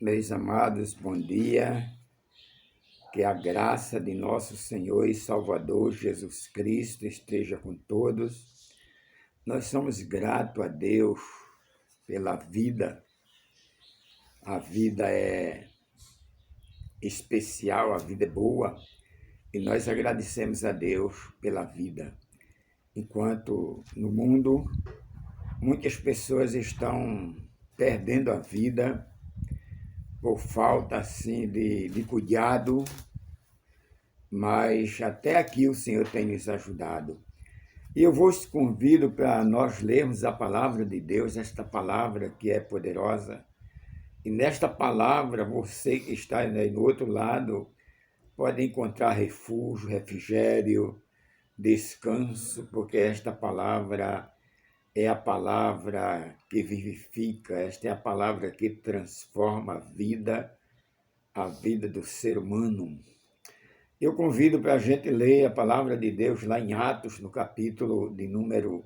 Meus amados, bom dia. Que a graça de nosso Senhor e Salvador Jesus Cristo esteja com todos. Nós somos gratos a Deus pela vida. A vida é especial, a vida é boa. E nós agradecemos a Deus pela vida. Enquanto no mundo muitas pessoas estão perdendo a vida por falta assim de cuidado, mas até aqui o Senhor tem nos ajudado. E eu vos convido para nós lermos a palavra de Deus, esta palavra que é poderosa. E nesta palavra, você que está aí no outro lado, pode encontrar refúgio, refrigério, descanso, porque esta palavra é a palavra que vivifica, esta é a palavra que transforma a vida do ser humano. Eu convido para a gente ler a palavra de Deus lá em Atos, no capítulo de número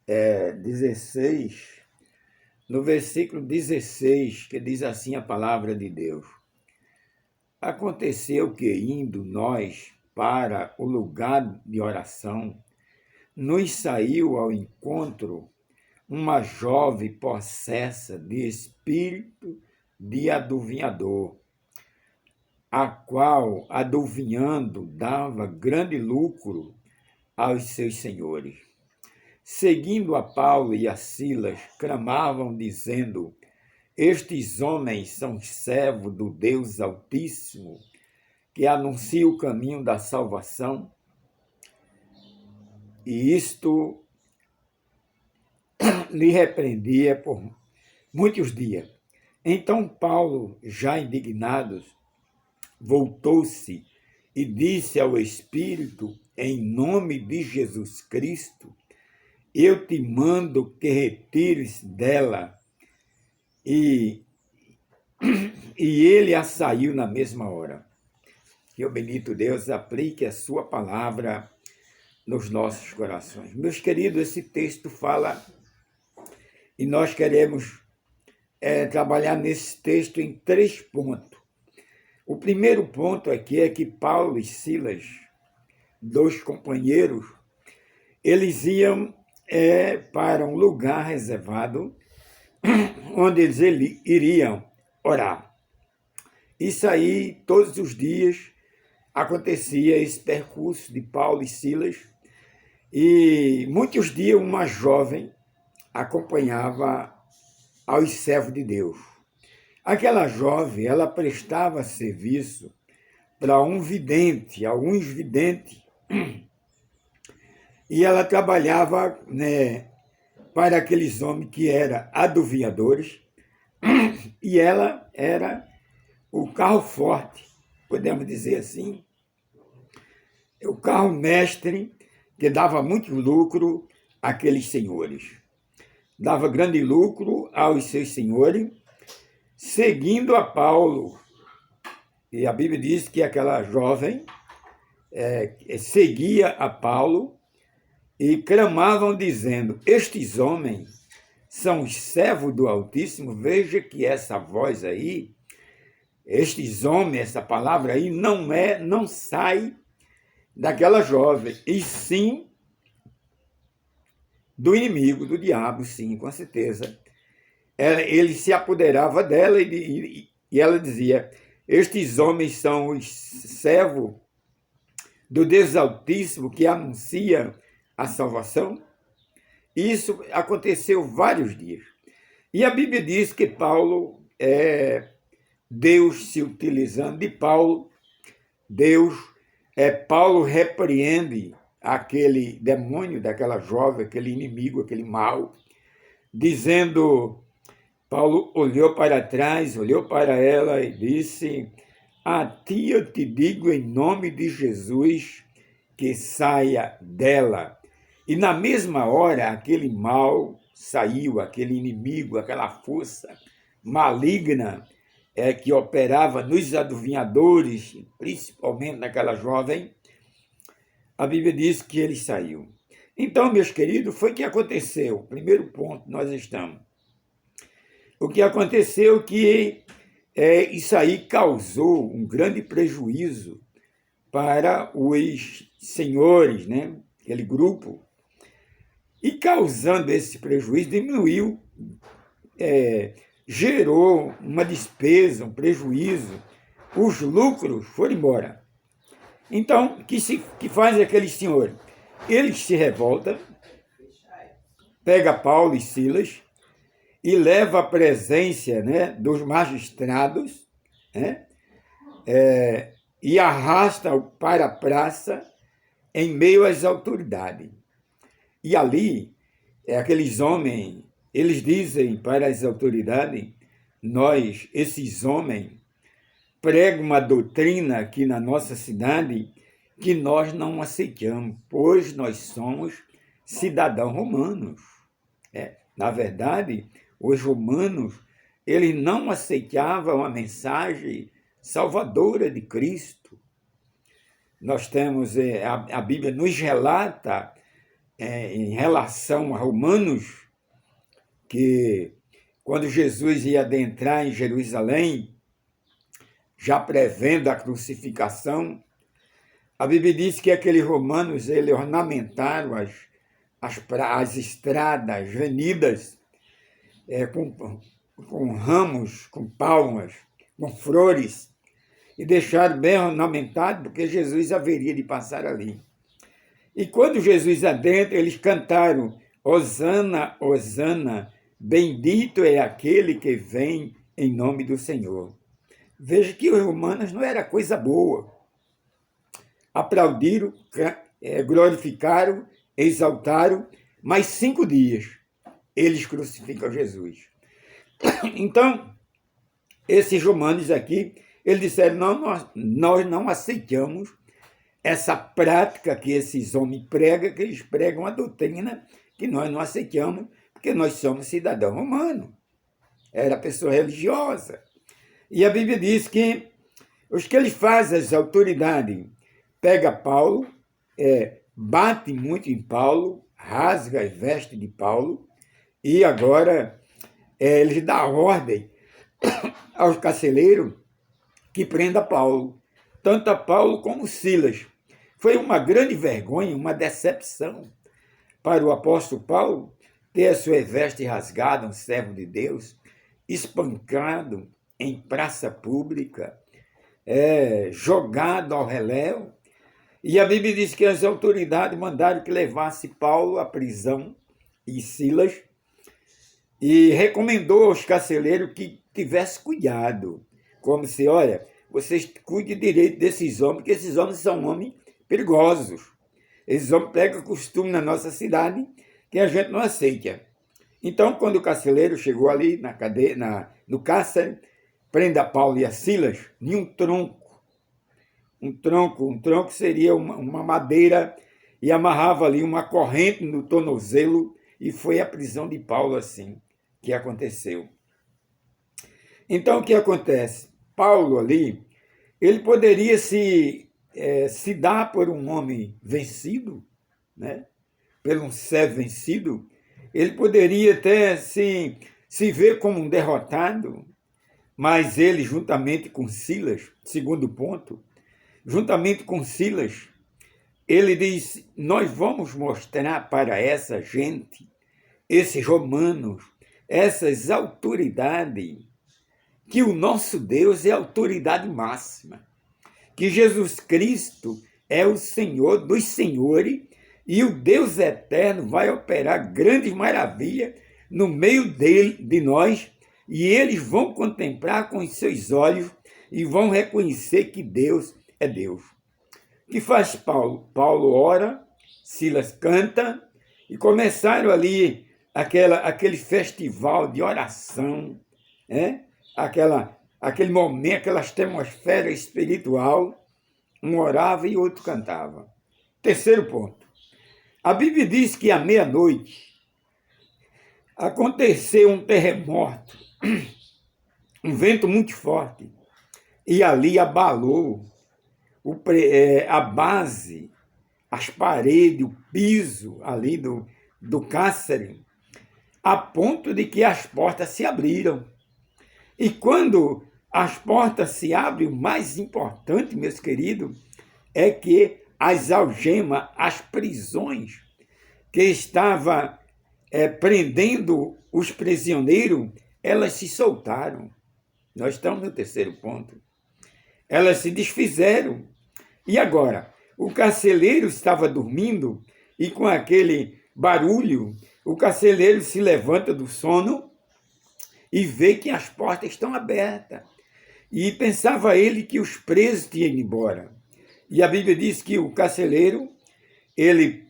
16, no versículo 16, que diz assim a palavra de Deus. Aconteceu que, indo nós para o lugar de oração, nos saiu ao encontro uma jovem possessa de espírito de adivinhador, a qual, adivinhando, dava grande lucro aos seus senhores. Seguindo a Paulo e a Silas, clamavam, dizendo: estes homens são servos do Deus Altíssimo, que anuncia o caminho da salvação. E isto lhe repreendia por muitos dias. Então Paulo, já indignado, voltou-se e disse ao Espírito, em nome de Jesus Cristo, eu te mando que retires dela. E ele a saiu na mesma hora. Que o bendito Deus aplique a sua palavra nos nossos corações. Meus queridos, esse texto fala, e nós queremos trabalhar nesse texto em 3 pontos. O primeiro ponto aqui é que Paulo e Silas, 2 companheiros, eles iam para um lugar reservado, onde eles iriam orar. Isso aí, todos os dias, acontecia esse percurso de Paulo e Silas, e muitos dias uma jovem acompanhava aos servos de Deus. Aquela jovem, ela prestava serviço para alguns videntes, e ela trabalhava para aqueles homens que eram adivinhadores, e ela era o carro forte, podemos dizer assim, o carro mestre que dava muito lucro àqueles senhores. Dava grande lucro aos seus senhores, seguindo a Paulo. E a Bíblia diz que aquela jovem seguia a Paulo e clamavam dizendo, estes homens são os servos do Altíssimo. Veja que essa voz aí, estes homens, essa palavra aí, não sai daquela jovem, e sim do inimigo, do diabo, sim, com certeza. Ele se apoderava dela e ela dizia, estes homens são os servos do Deus Altíssimo que anuncia a salvação. Isso aconteceu vários dias. E a Bíblia diz que Paulo, Deus se utilizando de Paulo, Paulo repreende aquele demônio daquela jovem, aquele inimigo, aquele mal, dizendo, Paulo olhou para trás, olhou para ela e disse, a ti eu te digo em nome de Jesus que saia dela. E na mesma hora aquele mal saiu, aquele inimigo, aquela força maligna que operava nos adivinhadores, principalmente naquela jovem, a Bíblia diz que ele saiu. Então, meus queridos, foi o que aconteceu. Primeiro ponto, nós estamos. O que aconteceu que isso aí causou um grande prejuízo para os senhores, né? Aquele grupo, e causando esse prejuízo, diminuiu, gerou uma despesa, um prejuízo, os lucros foram embora. Então, que faz aqueles senhores? Eles se revoltam, pega Paulo e Silas e leva a presença, né, dos magistrados, né, e arrasta para a praça em meio às autoridades. E ali, aqueles homens, eles dizem para as autoridades, esses homens, pregam uma doutrina aqui na nossa cidade que nós não aceitamos, pois nós somos cidadãos romanos. Na verdade, os romanos, eles não aceitavam a mensagem salvadora de Cristo. Nós temos, a Bíblia nos relata, em relação a Romanos, que quando Jesus ia adentrar em Jerusalém, já prevendo a crucificação, a Bíblia diz que aqueles romanos eles ornamentaram as estradas, as avenidas, com ramos, com palmas, com flores, e deixaram bem ornamentado, porque Jesus haveria de passar ali. E quando Jesus adentra, eles cantaram: Hosana, Hosana, bendito é aquele que vem em nome do Senhor. Veja que os romanos não era coisa boa. Aplaudiram, glorificaram, exaltaram, mas 5 dias eles crucificam Jesus. Então, esses romanos aqui, eles disseram: nós não aceitamos essa prática que esses homens pregam, que eles pregam a doutrina que nós não aceitamos, porque nós somos cidadão romano. Era pessoa religiosa. E a Bíblia diz que os que eles fazem, as autoridades, pega Paulo, bate muito em Paulo, rasga as vestes de Paulo, e agora eles dão ordem aos carcereiros que prenda Paulo, tanto a Paulo como Silas. Foi uma grande vergonha, uma decepção para o apóstolo Paulo ter a sua veste rasgada, um servo de Deus, espancado em praça pública, jogado ao reléu. E a Bíblia diz que as autoridades mandaram que levasse Paulo à prisão e Silas, e recomendou aos carcereiros que tivesse cuidado, como se, olha, vocês cuidem direito desses homens, porque esses homens são homens perigosos. Esses homens pegam costume na nossa cidade que a gente não aceita. Então, quando o carcereiro chegou ali na cadeia, no cárcere, prenda Paulo e a Silas em um tronco. Um tronco seria uma madeira, e amarrava ali uma corrente no tornozelo, e foi a prisão de Paulo assim que aconteceu. Então, o que acontece? Paulo ali, ele poderia se dar por um homem vencido, né? Por um servo vencido, ele poderia até se ver como um derrotado, mas ele, juntamente com Silas, segundo ponto, juntamente com Silas, ele diz: nós vamos mostrar para essa gente, esses romanos, essas autoridades, que o nosso Deus é a autoridade máxima, que Jesus Cristo é o Senhor dos senhores, e o Deus eterno vai operar grandes maravilhas no meio de nós, e eles vão contemplar com os seus olhos e vão reconhecer que Deus é Deus. O que faz Paulo? Paulo ora, Silas canta, e começaram ali aquele festival de oração, aquele momento, aquela atmosfera espiritual. Um orava e outro cantava. Terceiro ponto. A Bíblia diz que à meia-noite aconteceu um terremoto, um vento muito forte, e ali abalou a base, as paredes, o piso ali do cárcere, a ponto de que as portas se abriram. E quando as portas se abrem. O mais importante, meus queridos, é que as algemas, as prisões que estava prendendo os prisioneiros, elas se soltaram. Nós estamos no terceiro ponto. Elas se desfizeram. E agora? O carcereiro estava dormindo e com aquele barulho, o carcereiro se levanta do sono e vê que as portas estão abertas. E pensava ele que os presos tinham ido embora. E a Bíblia diz que o carcereiro, ele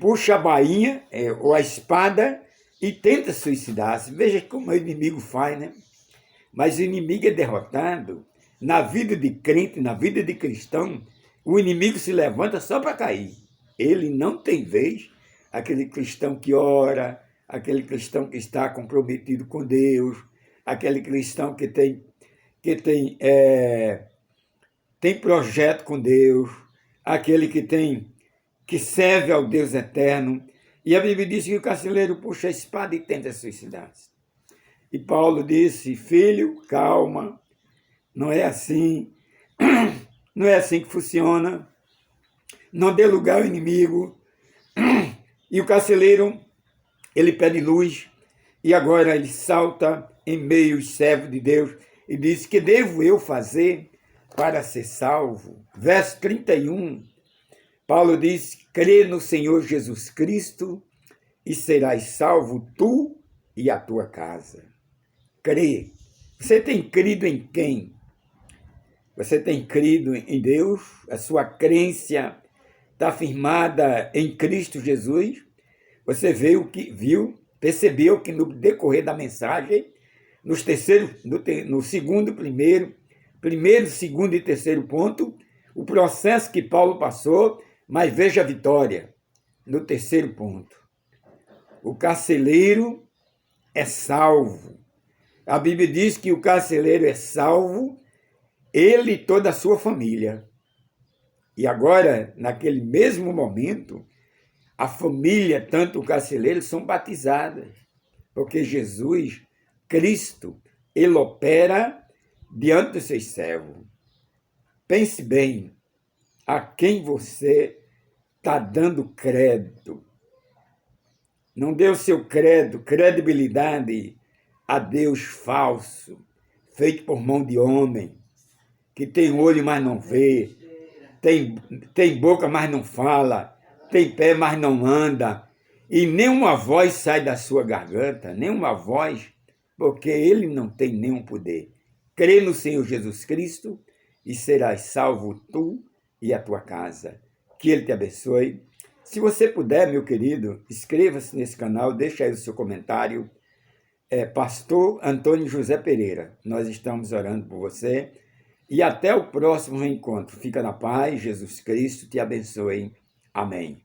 puxa a bainha, ou a espada, e tenta suicidar-se. Veja como o inimigo faz, né? Mas o inimigo é derrotado. Na vida de crente, na vida de cristão, o inimigo se levanta só para cair. Ele não tem vez. Aquele cristão que ora, aquele cristão que está comprometido com Deus, aquele cristão que tem projeto com Deus, aquele que serve ao Deus eterno. E a Bíblia diz que o carcereiro puxa a espada e tenta suicidar-se. E Paulo disse: filho, calma, não é assim, não é assim que funciona, não dê lugar ao inimigo. E o carcereiro, ele pede luz, e agora ele salta em meio aos servos de Deus e diz: que devo eu fazer para ser salvo? Verso 31, Paulo diz: crê no Senhor Jesus Cristo e serás salvo tu e a tua casa. Crê. Você tem crido em quem? Você tem crido em Deus? A sua crença está firmada em Cristo Jesus? Você percebeu que no decorrer da mensagem, no segundo, primeiro, segundo e terceiro ponto, o processo que Paulo passou, mas veja a vitória no terceiro ponto. O carcereiro é salvo. A Bíblia diz que o carcereiro é salvo, ele e toda a sua família. E agora, naquele mesmo momento, a família, tanto o carcereiro, são batizadas. Porque Jesus, Cristo, ele opera diante dos seus servos. Pense bem, a quem você está dando crédito. Não dê o seu credibilidade a Deus falso, feito por mão de homem, que tem olho, mas não vê, tem boca, mas não fala, tem pé, mas não anda, e nenhuma voz sai da sua garganta, nenhuma voz, porque ele não tem nenhum poder. Crê no Senhor Jesus Cristo e serás salvo tu e a tua casa. Que ele te abençoe. Se você puder, meu querido, inscreva-se nesse canal, deixa aí o seu comentário. Pastor Antônio José Pereira, nós estamos orando por você. E até o próximo encontro. Fica na paz, Jesus Cristo te abençoe. Amém.